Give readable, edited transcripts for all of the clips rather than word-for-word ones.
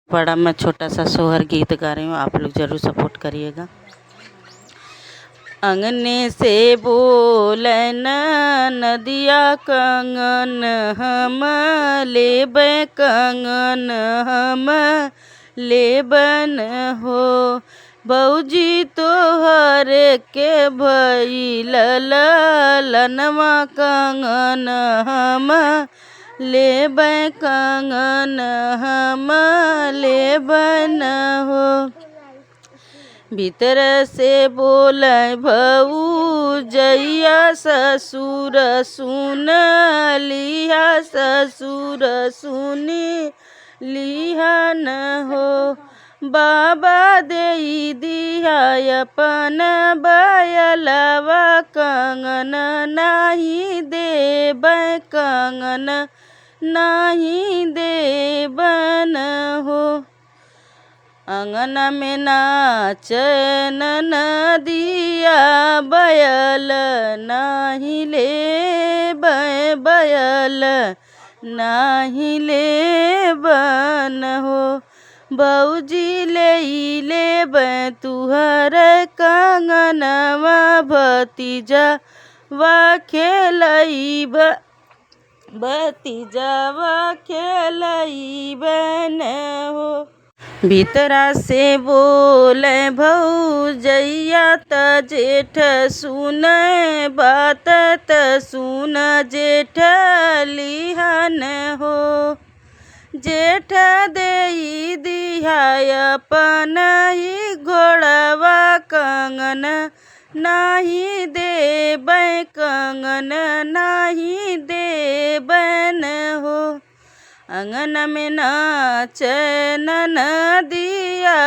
बड़ा मैं छोटा सा सोहर गीत गा रही हूँ, आप लोग ज़रूर सपोर्ट करिएगा। अंगने से बोलन नदिया कंगन हम लेबै कंगन हम लेबन हो। बऊजी तोहर के भइल ललनवा कंगन हम लेबै कंगन हम लेबन हो। भीतर से बोलै भौजैया ससुर सुन लिहा ससुर सुनी लिहन हो। बाबा देई दिहा अपन बयलवा कंगन नाही देबै कंगन नाही देबन हो। अंगना में नाच नदिया बयल नाही लेबै बयल नाही लेबन हो। बऊजी लेबै तुहर कंगनवा भतीजवा खेलैब भतीजवा खेलैबन हो। भीतरा से बोले भौजैया त जेठ सुनै बात त सुन जेठ लिहन हो। जेठ देई दिहा अपन ही घोड़वा कंगन नाही देबै कंगन नाही देबन हो। अंगना में नाच नदिया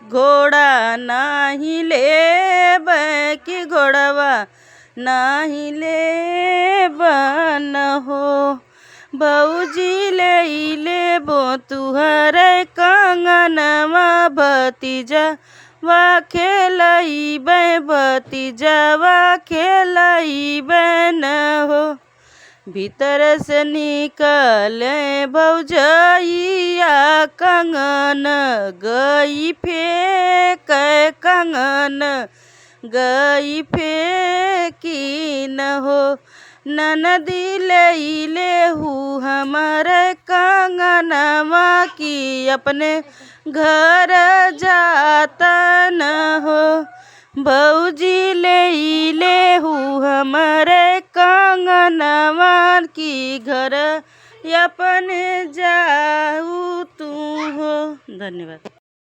घोड़ा नाही लेबै कि घोड़वा नाही लेबन हो। बऊजी लेबो तुहर कंगनवा भतीजवा खेलैबै भतीजवा खेलैबन हो। भीतर से निकले भौजैया कंगन गई फेंक कंगन गई फेंकिन हो। ननदी लेहू हमर कंगनवा की अपने घर जातन हो। भौजी लेहू हमर कंगनवा की घर अपने जाऊ तू हो। धन्यवाद।